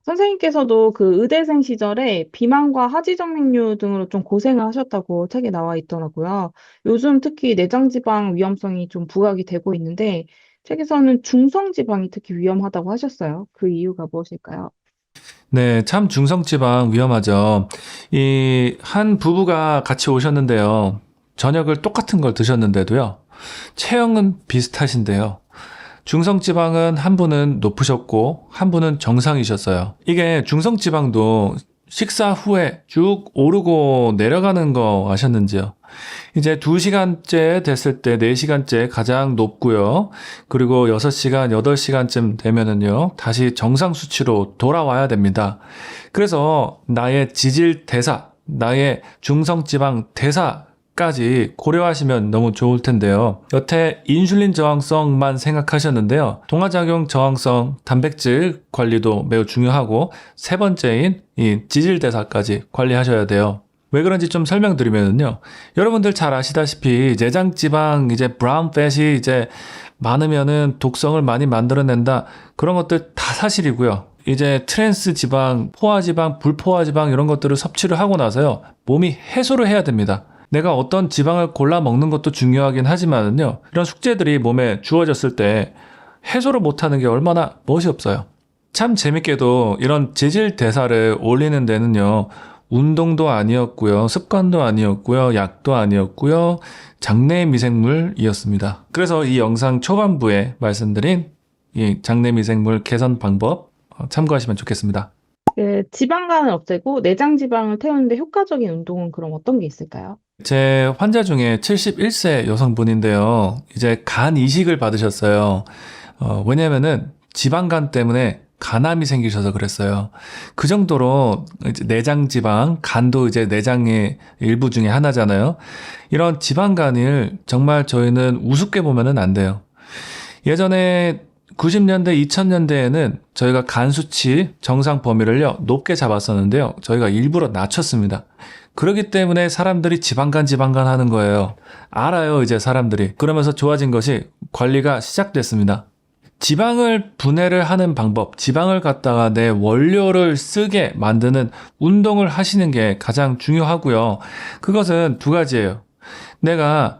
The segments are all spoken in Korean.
선생님께서도 그 의대생 시절에 비만과 하지정맥류 등으로 좀 고생을 하셨다고 책에 나와 있더라고요. 요즘 특히 내장지방 위험성이 좀 부각이 되고 있는데, 책에서는 중성지방이 특히 위험하다고 하셨어요. 그 이유가 무엇일까요? 네, 참 중성지방 위험하죠. 이 한 부부가 같이 오셨는데요. 저녁을 똑같은 걸 드셨는데도요. 체형은 비슷하신데요. 중성지방은 한 분은 높으셨고 한 분은 정상이셨어요. 이게 중성지방도 식사 후에 쭉 오르고 내려가는 거 아셨는지요? 이제 2시간째 됐을 때 4시간째 가장 높고요. 그리고 6시간, 8시간쯤 되면은요. 다시 정상 수치로 돌아와야 됩니다. 그래서 나의 지질 대사, 나의 중성지방 대사까지 고려하시면 너무 좋을 텐데요. 여태 인슐린 저항성만 생각하셨는데요. 동화작용 저항성, 단백질 관리도 매우 중요하고 세 번째인 이 지질 대사까지 관리하셔야 돼요. 왜 그런지 좀 설명드리면요. 여러분들 잘 아시다시피 내장지방 이제 브라운 팻이 이제 많으면은 독성을 많이 만들어낸다. 그런 것들 다 사실이고요. 이제 트랜스 지방, 포화 지방, 불포화 지방 이런 것들을 섭취를 하고 나서요. 몸이 해소를 해야 됩니다. 내가 어떤 지방을 골라 먹는 것도 중요하긴 하지만은요. 이런 숙제들이 몸에 주어졌을 때 해소를 못하는 게 얼마나 멋이 없어요. 참 재밌게도 이런 지질 대사를 올리는 데는요. 운동도 아니었고요. 습관도 아니었고요. 약도 아니었고요. 장내 미생물이었습니다. 그래서 이 영상 초반부에 말씀드린 이 장내 미생물 개선 방법 참고하시면 좋겠습니다. 그 지방간을 없애고 내장지방을 태우는데 효과적인 운동은 그럼 어떤 게 있을까요? 제 환자 중에 71세 여성분인데요. 이제 간 이식을 받으셨어요. 왜냐면은 지방간 때문에 간암이 생기셔서 그랬어요. 그 정도로 이제 내장 지방, 간도 이제 내장의 일부 중에 하나잖아요. 이런 지방간을 정말 저희는 우습게 보면은 안 돼요. 예전에 90년대, 2000년대에는 저희가 간 수치 정상 범위를요, 높게 잡았었는데요. 저희가 일부러 낮췄습니다. 그렇기 때문에 사람들이 지방간 하는 거예요. 알아요, 이제 사람들이. 그러면서 좋아진 것이 관리가 시작됐습니다. 지방을 분해를 하는 방법, 지방을 갖다가 내 원료를 쓰게 만드는 운동을 하시는 게 가장 중요하고요. 그것은 두 가지예요. 내가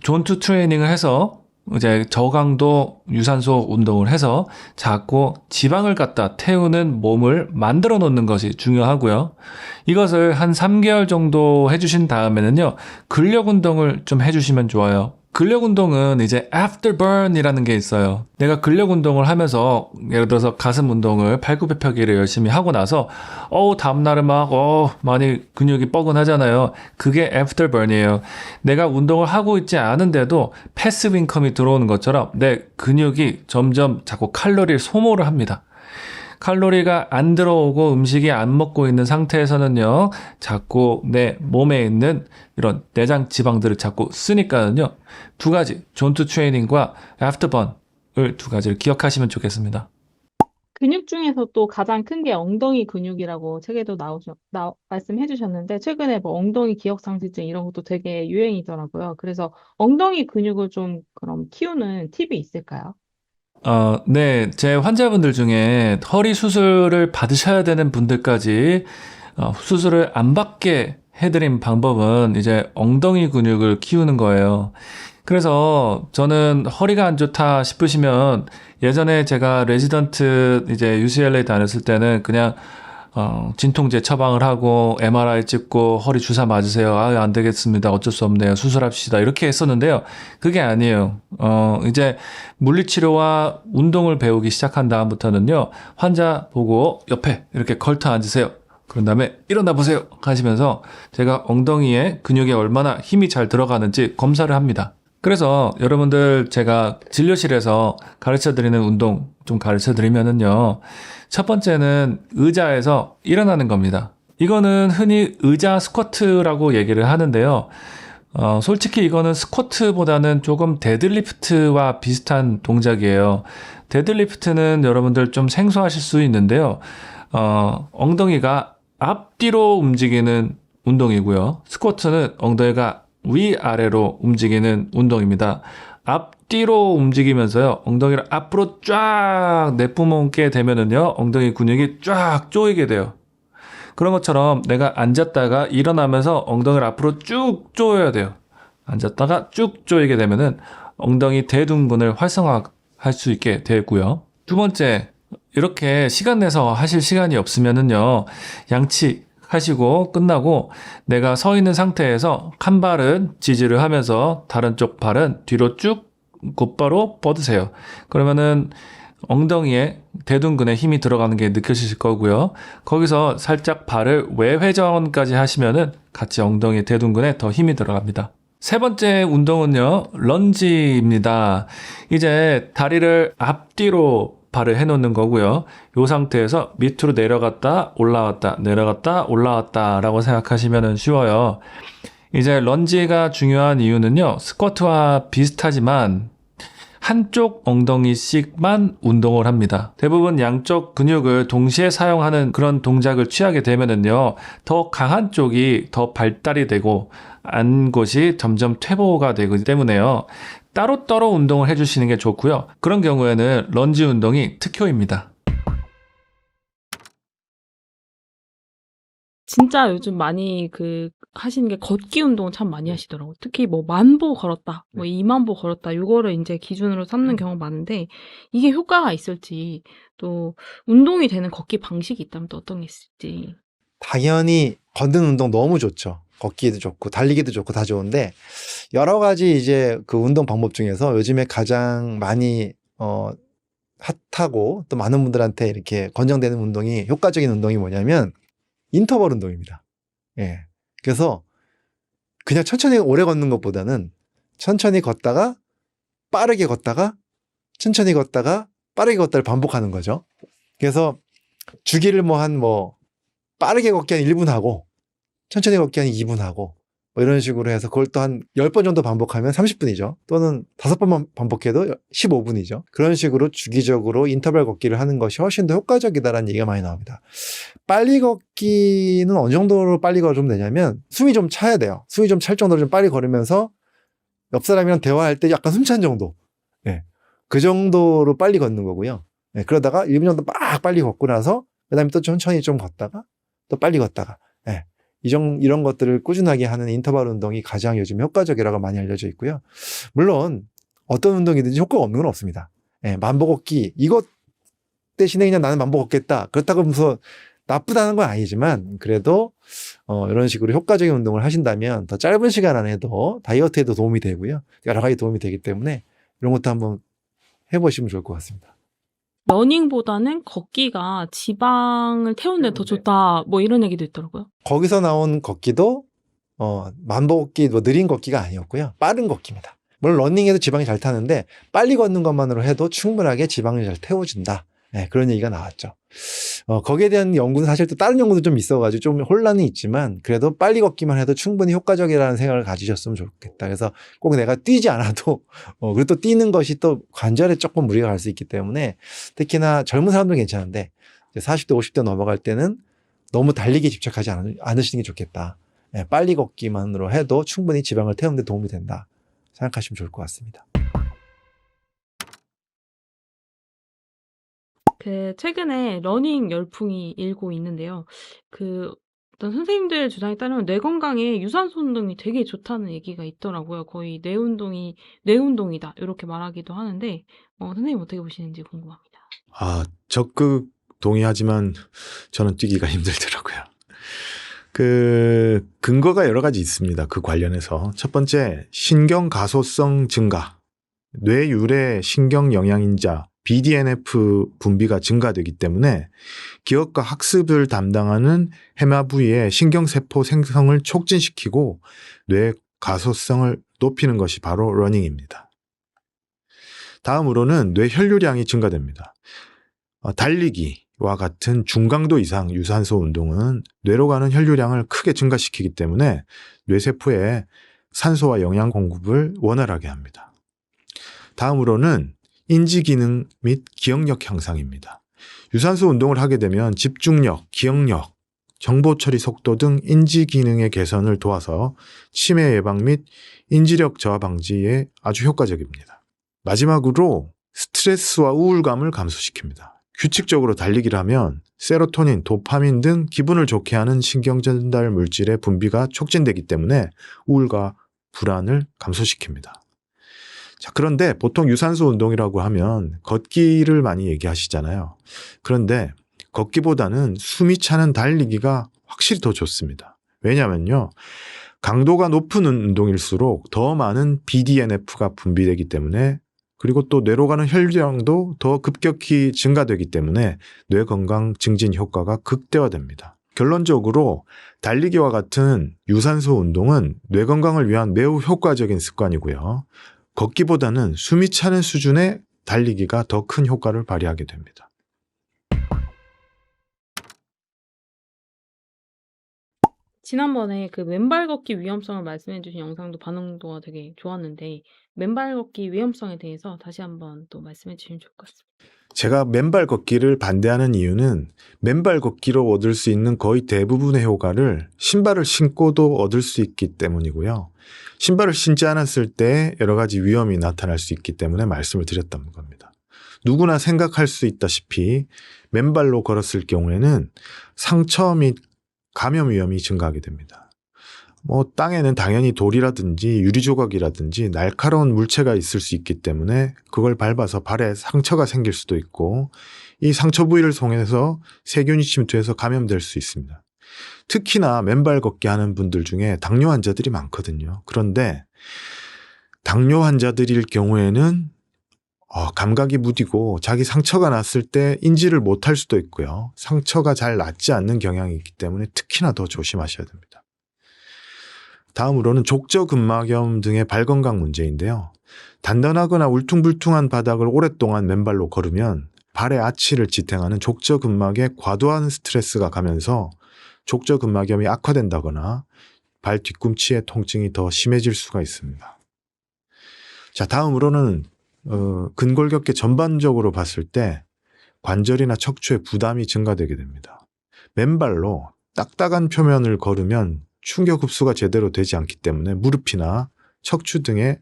존투 트레이닝을 해서 이제 저강도 유산소 운동을 해서 자꾸 지방을 갖다 태우는 몸을 만들어 놓는 것이 중요하고요. 이것을 한 3개월 정도 해주신 다음에는요, 근력 운동을 좀 해주시면 좋아요. 근력 운동은 이제 afterburn이라는 게 있어요. 내가 근력 운동을 하면서 예를 들어서 가슴 운동을 팔굽혀펴기를 열심히 하고 나서 다음날은 막 많이 근육이 뻐근하잖아요. 그게 afterburn이에요. 내가 운동을 하고 있지 않은데도 패시브 인컴이 들어오는 것처럼 내 근육이 점점 자꾸 칼로리를 소모를 합니다. 칼로리가 안 들어오고 음식이 안 먹고 있는 상태에서는요, 자꾸 내 몸에 있는 이런 내장 지방들을 자꾸 쓰니까는요, 두 가지, 존투 트레이닝과 애프터번을 두 가지를 기억하시면 좋겠습니다. 근육 중에서 또 가장 큰 게 엉덩이 근육이라고 책에도 말씀해 주셨는데, 최근에 뭐 엉덩이 기억상실증 이런 것도 되게 유행이더라고요. 그래서 엉덩이 근육을 좀 그럼 키우는 팁이 있을까요? 네, 제 환자분들 중에 허리 수술을 받으셔야 되는 분들까지 수술을 안 받게 해드린 방법은 이제 엉덩이 근육을 키우는 거예요. 그래서 저는 허리가 안 좋다 싶으시면 예전에 제가 레지던트 이제 UCLA 다녔을 때는 그냥 진통제 처방을 하고 MRI 찍고 허리 주사 맞으세요. 안 되겠습니다. 어쩔 수 없네요. 수술합시다. 이렇게 했었는데요. 그게 아니에요. 이제 물리치료와 운동을 배우기 시작한 다음부터는요. 환자 보고 옆에 이렇게 걸터 앉으세요. 그런 다음에 일어나 보세요 하시면서 제가 엉덩이에 근육에 얼마나 힘이 잘 들어가는지 검사를 합니다. 그래서 여러분들 제가 진료실에서 가르쳐 드리는 운동 좀 가르쳐 드리면은요. 첫 번째는 의자에서 일어나는 겁니다. 이거는 흔히 의자 스쿼트라고 얘기를 하는데요. 솔직히 이거는 스쿼트보다는 조금 데드리프트와 비슷한 동작이에요. 데드리프트는 여러분들 좀 생소하실 수 있는데요. 엉덩이가 앞뒤로 움직이는 운동이고요. 스쿼트는 엉덩이가 위아래로 움직이는 운동입니다. 앞뒤로 움직이면서요. 엉덩이를 앞으로 쫙 내뿜게 되면은요. 엉덩이 근육이 쫙 조이게 돼요. 그런 것처럼 내가 앉았다가 일어나면서 엉덩이를 앞으로 쭉 조여야 돼요. 앉았다가 쭉 조이게 되면은 엉덩이 대둔근을 활성화할 수 있게 되고요. 두 번째, 이렇게 시간 내서 하실 시간이 없으면은요. 양치 하시고 끝나고 내가 서 있는 상태에서 한 발은 지지를 하면서 다른 쪽 발은 뒤로 쭉 곧바로 뻗으세요. 그러면은 엉덩이에 대둔근에 힘이 들어가는 게 느껴지실 거고요. 거기서 살짝 발을 외회전까지 하시면은 같이 엉덩이 대둔근에 더 힘이 들어갑니다. 세 번째 운동은요, 런지입니다. 이제 다리를 앞뒤로 발을 해놓는 거고요. 이 상태에서 밑으로 내려갔다, 올라왔다, 내려갔다, 올라왔다 라고 생각하시면 쉬워요. 이제 런지가 중요한 이유는요, 스쿼트와 비슷하지만 한쪽 엉덩이씩만 운동을 합니다. 대부분 양쪽 근육을 동시에 사용하는 그런 동작을 취하게 되면은요, 더 강한 쪽이 더 발달이 되고, 안 곳이 점점 퇴보가 되기 때문에요, 따로따로 운동을 해주시는 게 좋고요. 그런 경우에는 런지 운동이 특효입니다. 진짜 요즘 많이 하시는 게 걷기 운동 참 많이 하시더라고요. 특히 뭐 만보 걸었다, 뭐 2만보 걸었다, 요거를 이제 기준으로 삼는 경우가 많은데, 이게 효과가 있을지, 또 운동이 되는 걷기 방식이 있다면 또 어떤 게 있을지. 당연히 걷는 운동 너무 좋죠. 걷기도 좋고 달리기도 좋고 다 좋은데 여러 가지 이제 그 운동 방법 중에서 요즘에 가장 많이 핫하고 또 많은 분들한테 이렇게 권장되는 운동이 효과적인 운동이 뭐냐면 인터벌 운동입니다. 예. 그래서 그냥 천천히 오래 걷는 것보다는 천천히 걷다가 빠르게 걷다가 천천히 걷다가 빠르게 걷다를 반복하는 거죠. 그래서 주기를 빠르게 걷기 한 1분 하고 천천히 걷기 한 2분 하고 뭐 이런 식으로 해서 그걸 또 한 10번 정도 반복하면 30분이죠. 또는 5번만 반복해도 15분이죠. 그런 식으로 주기적으로 인터벌 걷기를 하는 것이 훨씬 더 효과적이다라는 얘기가 많이 나옵니다. 빨리 걷기는 어느 정도로 빨리 걸으면 되냐면 숨이 좀 차야 돼요. 숨이 좀 찰 정도로 좀 빨리 걸으면서 옆 사람이랑 대화할 때 약간 숨찬 정도. 네. 그 정도로 빨리 걷는 거고요. 네. 그러다가 1분 정도 막 빨리 걷고 나서 그 다음에 또 천천히 좀 걷다가 또 빨리 걷다가 네. 이런 것들을 꾸준하게 하는 인터벌 운동이 가장 요즘 효과적이라고 많이 알려져 있고요. 물론 어떤 운동이든지 효과가 없는 건 없습니다. 네. 만보 걷기 이것 대신에 그냥 나는 만보 걷겠다. 그렇다고 무슨 나쁘다는 건 아니지만 그래도 이런 식으로 효과적인 운동을 하신다면 더 짧은 시간 안에도 다이어트에도 도움이 되고요. 여러 가지 도움이 되기 때문에 이런 것도 한번 해보시면 좋을 것 같습니다. 러닝보다는 걷기가 지방을 태우는 데 더 좋다, 뭐 이런 얘기도 있더라고요. 거기서 나온 걷기도 만보 걷기, 느린 걷기가 아니었고요. 빠른 걷기입니다. 물론 러닝에도 지방이 잘 타는데 빨리 걷는 것만으로 해도 충분하게 지방을 잘 태워준다. 네, 그런 얘기가 나왔죠. 거기에 대한 연구는 사실 또 다른 연구도 좀 있어가지고 좀 혼란이 있지만 그래도 빨리 걷기만 해도 충분히 효과적이라는 생각을 가지셨으면 좋겠다. 그래서 꼭 내가 뛰지 않아도 그리고 또 뛰는 것이 또 관절에 조금 무리가 갈 수 있기 때문에 특히나 젊은 사람들은 괜찮은데 40대 50대 넘어갈 때는 너무 달리기에 집착하지 않으시는 게 좋겠다. 네, 빨리 걷기만으로 해도 충분히 지방을 태우는 데 도움이 된다 생각하시면 좋을 것 같습니다. 최근에 러닝 열풍이 일고 있는데요. 어떤 선생님들 주장에 따르면 뇌 건강에 유산소 운동이 되게 좋다는 얘기가 있더라고요. 거의 뇌 운동이다, 이렇게 말하기도 하는데, 선생님 어떻게 보시는지 궁금합니다. 적극 동의하지만 저는 뛰기가 힘들더라고요. 그 근거가 여러 가지 있습니다. 그 관련해서. 첫 번째, 신경 가소성 증가, 뇌유래 신경 영양인자 BDNF 분비가 증가되기 때문에 기억과 학습을 담당하는 해마 부위의 신경세포 생성을 촉진시키고 뇌 가소성을 높이는 것이 바로 러닝입니다. 다음으로는 뇌 혈류량이 증가됩니다. 달리기와 같은 중강도 이상 유산소 운동은 뇌로 가는 혈류량을 크게 증가시키기 때문에 뇌세포에 산소와 영양 공급을 원활하게 합니다. 다음으로는 인지기능 및 기억력 향상입니다. 유산소 운동을 하게 되면 집중력, 기억력 정보 처리 속도 등 인지 기능의 개선을 도와서 치매 예방 및 인지력 저하 방지에 아주 효과적입니다. 마지막으로 스트레스와 우울감을 감소시킵니다. 규칙적으로 달리기를 하면 세로토닌, 도파민 등 기분을 좋게 하는 신경 전달 물질의 분비가 촉진되기 때문에 우울과 불안을 감소시킵니다. 자, 그런데 보통 유산소 운동이라고 하면 걷기를 많이 얘기하시잖아요. 그런데 걷기보다는 숨이 차는 달리기가 확실히 더 좋습니다. 왜냐면요, 강도가 높은 운동일수록 더 많은 BDNF가 분비되기 때문에, 그리고 또 뇌로 가는 혈류량도 더 급격히 증가되기 때문에 뇌 건강 증진 효과가 극대화됩니다. 결론적으로 달리기와 같은 유산소 운동은 뇌 건강을 위한 매우 효과적인 습관이고요. 걷기보다는 숨이 차는 수준의 달리기가 더 큰 효과를 발휘하게 됩니다. 지난번에 그 맨발 걷기 위험성을 말씀해 주신 영상도 반응도가 되게 좋았는데 맨발 걷기 위험성에 대해서 다시 한번 또 말씀해 주시면 좋을 것 같습니다. 제가 맨발 걷기를 반대하는 이유는 맨발 걷기로 얻을 수 있는 거의 대부분의 효과를 신발을 신고도 얻을 수 있기 때문이고요. 신발을 신지 않았을 때 여러 가지 위험이 나타날 수 있기 때문에 말씀을 드렸던 겁니다. 누구나 생각할 수 있다시피 맨발로 걸었을 경우에는 상처 및 감염 위험이 증가하게 됩니다. 땅에는 당연히 돌이라든지 유리조각이라든지 날카로운 물체가 있을 수 있기 때문에 그걸 밟아서 발에 상처가 생길 수도 있고, 이 상처 부위를 통해서 세균이 침투해서 감염될 수 있습니다. 특히나 맨발 걷기 하는 분들 중에 당뇨 환자들이 많거든요. 그런데 당뇨 환자들일 경우에는 감각이 무디고 자기 상처가 났을 때 인지를 못할 수도 있고요. 상처가 잘 낫지 않는 경향이 있기 때문에 특히나 더 조심하셔야 됩니다. 다음으로는 족저근막염 등의 발 건강 문제인데요. 단단하거나 울퉁불퉁한 바닥을 오랫동안 맨발로 걸으면 발의 아치를 지탱하는 족저근막에 과도한 스트레스가 가면서 족저근막염이 악화된다거나 발 뒤꿈치의 통증이 더 심해질 수가 있습니다. 자, 다음으로는 근골격계 전반적으로 봤을 때 관절이나 척추의 부담이 증가되게 됩니다. 맨발로 딱딱한 표면을 걸으면 충격 흡수가 제대로 되지 않기 때문에 무릎이나 척추 등에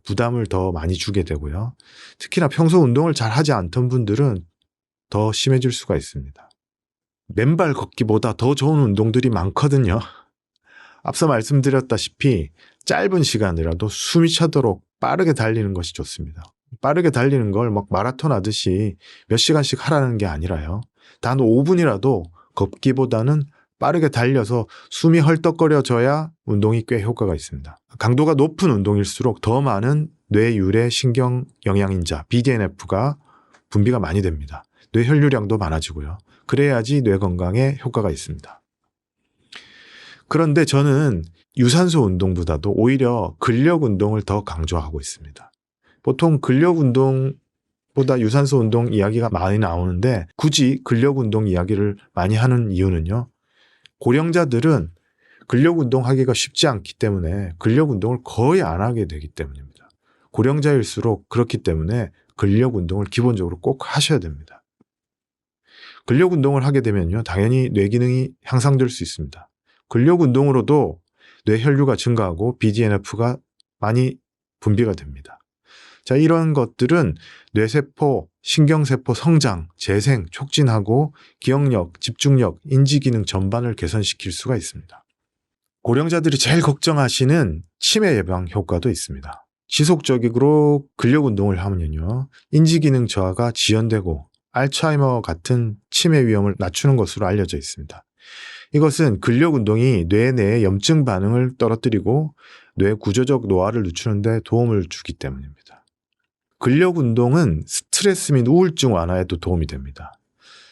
부담을 더 많이 주게 되고요. 특히나 평소 운동을 잘 하지 않던 분들은 더 심해질 수가 있습니다. 맨발 걷기보다 더 좋은 운동들이 많거든요. 앞서 말씀드렸다시피 짧은 시간이라도 숨이 차도록 빠르게 달리는 것이 좋습니다. 빠르게 달리는 걸 막 마라톤 하듯이 몇 시간씩 하라는 게 아니라요. 단 5분이라도 걷기보다는 빠르게 달려서 숨이 헐떡거려져야 운동이 꽤 효과가 있습니다. 강도가 높은 운동일수록 더 많은 뇌유래 신경 영양인자 BDNF가 분비가 많이 됩니다. 뇌 혈류량도 많아지고요. 그래야지 뇌 건강에 효과가 있습니다. 그런데 저는 유산소 운동보다도 오히려 근력 운동을 더 강조하고 있습니다. 보통 근력 운동보다 유산소 운동 이야기가 많이 나오는데 굳이 근력 운동 이야기를 많이 하는 이유는요. 고령자들은 근력 운동하기가 쉽지 않기 때문에 근력 운동을 거의 안 하게 되기 때문입니다. 고령자일수록 그렇기 때문에 근력 운동을 기본적으로 꼭 하셔야 됩니다. 근력 운동을 하게 되면요, 당연히 뇌 기능이 향상될 수 있습니다. 근력 운동으로도 뇌 혈류가 증가하고 BDNF가 많이 분비가 됩니다. 자, 이런 것들은 뇌세포, 신경세포 성장, 재생, 촉진하고 기억력, 집중력, 인지기능 전반을 개선시킬 수가 있습니다. 고령자들이 제일 걱정하시는 치매 예방 효과도 있습니다. 지속적으로 근력 운동을 하면요, 인지기능 저하가 지연되고 알츠하이머 같은 치매 위험을 낮추는 것으로 알려져 있습니다. 이것은 근력 운동이 뇌 내의 염증 반응을 떨어뜨리고 뇌 구조적 노화를 늦추는 데 도움을 주기 때문입니다. 근력 운동은 스트레스 및 우울증 완화에도 도움이 됩니다.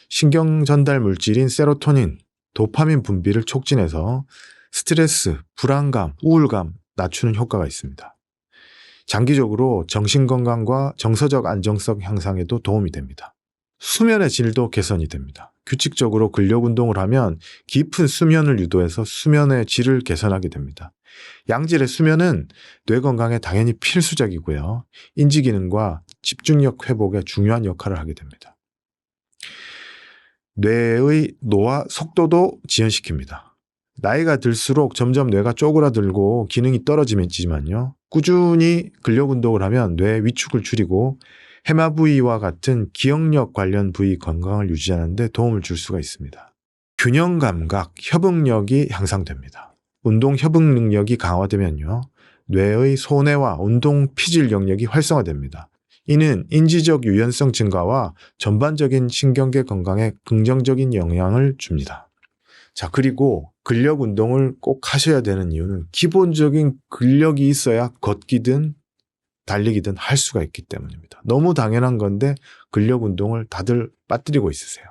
신경 전달 물질인 세로토닌, 도파민 분비를 촉진해서 스트레스, 불안감, 우울감 낮추는 효과가 있습니다. 장기적으로 정신건강과 정서적 안정성 향상에도 도움이 됩니다. 수면의 질도 개선이 됩니다. 규칙적으로 근력 운동을 하면 깊은 수면을 유도해서 수면의 질을 개선하게 됩니다. 양질의 수면은 뇌 건강에 당연히 필수적이고요. 인지 기능과 집중력 회복에 중요한 역할을 하게 됩니다. 뇌의 노화 속도도 지연시킵니다. 나이가 들수록 점점 뇌가 쪼그라들고 기능이 떨어지지만요. 꾸준히 근력 운동을 하면 뇌 위축을 줄이고 해마 부위와 같은 기억력 관련 부위 건강을 유지하는 데 도움을 줄 수가 있습니다. 균형 감각, 협응력이 향상됩니다. 운동 협응 능력이 강화되면요. 뇌의 소뇌와 운동 피질 영역이 활성화됩니다. 이는 인지적 유연성 증가와 전반적인 신경계 건강에 긍정적인 영향을 줍니다. 자, 그리고 근력 운동을 꼭 하셔야 되는 이유는 기본적인 근력이 있어야 걷기든 달리기든 할 수가 있기 때문입니다. 너무 당연한 건데 근력 운동을 다들 빠뜨리고 있으세요.